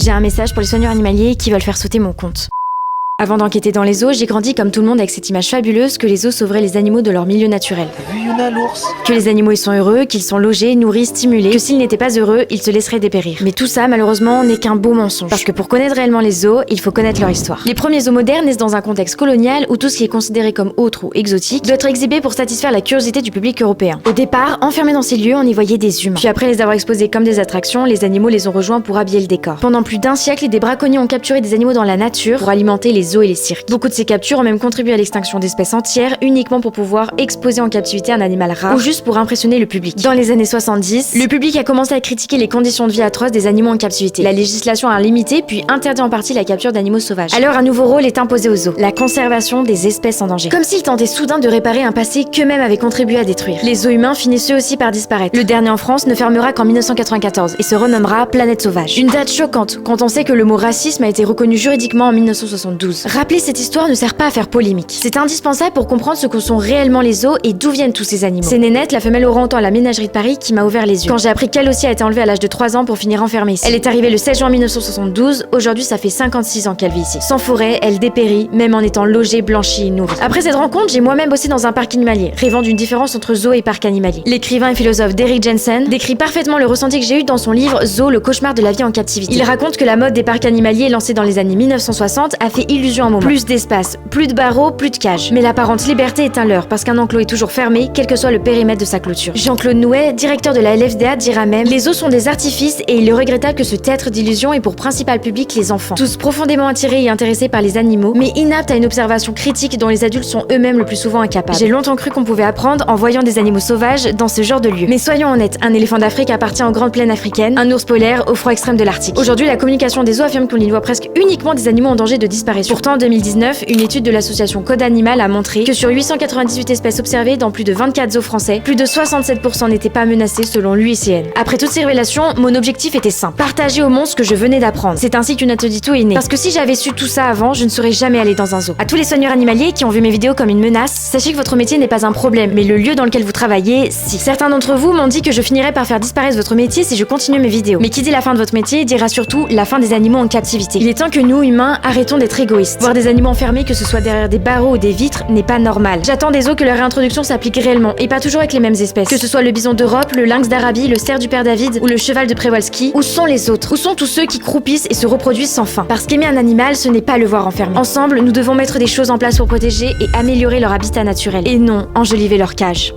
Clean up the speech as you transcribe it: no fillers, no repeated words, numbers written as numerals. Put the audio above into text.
J'ai un message pour les soigneurs animaliers qui veulent faire sauter mon compte. Avant d'enquêter dans les zoos, j'ai grandi comme tout le monde avec cette image fabuleuse que les zoos sauveraient les animaux de leur milieu naturel. T'as vu Yuna, l'ours? Que les animaux ils sont heureux, qu'ils sont logés, nourris, stimulés, que s'ils n'étaient pas heureux, ils se laisseraient dépérir. Mais tout ça, malheureusement, n'est qu'un beau mensonge. Parce que pour connaître réellement les zoos, il faut connaître leur histoire. Les premiers zoos modernes naissent dans un contexte colonial où tout ce qui est considéré comme autre ou exotique doit être exhibé pour satisfaire la curiosité du public européen. Au départ, enfermés dans ces lieux, on y voyait des humains. Puis après les avoir exposés comme des attractions, les animaux les ont rejoints pour habiller le décor. Pendant plus d'un siècle, des braconniers ont capturé des animaux dans la nature pour alimenter les zoos et les cirques. Beaucoup de ces captures ont même contribué à l'extinction d'espèces entières uniquement pour pouvoir exposer en captivité un animal rare ou juste pour impressionner le public. Dans les années 70, le public a commencé à critiquer les conditions de vie atroces des animaux en captivité. La législation a limité puis interdit en partie la capture d'animaux sauvages. Alors un nouveau rôle est imposé aux zoos, la conservation des espèces en danger. Comme s'ils tentaient soudain de réparer un passé qu'eux-mêmes avaient contribué à détruire. Les zoos humains finissent eux aussi par disparaître. Le dernier en France ne fermera qu'en 1994 et se renommera Planète Sauvage. Une date choquante quand on sait que le mot racisme a été reconnu juridiquement en 1972. Rappeler cette histoire ne sert pas à faire polémique. C'est indispensable pour comprendre ce que sont réellement les zoos et d'où viennent tous ces animaux. C'est Nénette, la femelle orang-outan à la ménagerie de Paris, qui m'a ouvert les yeux. Quand j'ai appris qu'elle aussi a été enlevée à l'âge de 3 ans pour finir enfermée ici. Elle est arrivée le 16 juin 1972, aujourd'hui ça fait 56 ans qu'elle vit ici. Sans forêt, elle dépérit, même en étant logée, blanchie et nourrie. Après cette rencontre, j'ai moi-même bossé dans un parc animalier, rêvant d'une différence entre zoo et parc animalier. L'écrivain et philosophe Derrick Jensen décrit parfaitement le ressenti que j'ai eu dans son livre Zoo, le cauchemar de la vie en captivité. Il raconte que la mode des parcs animaliers lancée dans les années 1960 a fait illusion à un moment. Plus d'espace, plus de barreaux, plus de cages. Mais l'apparente liberté est un leurre parce qu'un enclos est toujours fermé, quel que soit le périmètre de sa clôture. Jean-Claude Nouet, directeur de la LFDA, dira même: les zoos sont des artifices et il est regrettable que ce théâtre d'illusion ait pour principal public les enfants. Tous profondément attirés et intéressés par les animaux, mais inaptes à une observation critique dont les adultes sont eux-mêmes le plus souvent incapables. J'ai longtemps cru qu'on pouvait apprendre en voyant des animaux sauvages dans ce genre de lieu. Mais soyons honnêtes, un éléphant d'Afrique appartient aux grandes plaines africaines, un ours polaire au froid extrême de l'Arctique. Aujourd'hui, la communication des zoos affirme qu'on y voit presque uniquement des animaux en danger de disparition. Pourtant, en 2019, une étude de l'association Code Animal a montré que sur 898 espèces observées dans plus de 24 zoos français, plus de 67% n'étaient pas menacées selon l'UICN. Après toutes ces révélations, mon objectif était simple: partager au monde ce que je venais d'apprendre. C'est ainsi qu'une Atodito est née. Parce que si j'avais su tout ça avant, je ne serais jamais allée dans un zoo. À tous les soigneurs animaliers qui ont vu mes vidéos comme une menace, sachez que votre métier n'est pas un problème, mais le lieu dans lequel vous travaillez, si. Certains d'entre vous m'ont dit que je finirais par faire disparaître votre métier si je continuais mes vidéos. Mais qui dit la fin de votre métier dira surtout la fin des animaux en captivité. Il est temps que nous, humains, arrêtons d'être égoïstes. Voir des animaux enfermés, que ce soit derrière des barreaux ou des vitres, n'est pas normal. J'attends des zoos que leur réintroduction s'applique réellement, et pas toujours avec les mêmes espèces. Que ce soit le bison d'Europe, le lynx d'Arabie, le cerf du père David ou le cheval de Przewalski, où sont les autres? Où sont tous ceux qui croupissent et se reproduisent sans fin? Parce qu'aimer un animal, ce n'est pas le voir enfermé. Ensemble, nous devons mettre des choses en place pour protéger et améliorer leur habitat naturel, et non enjoliver leur cage.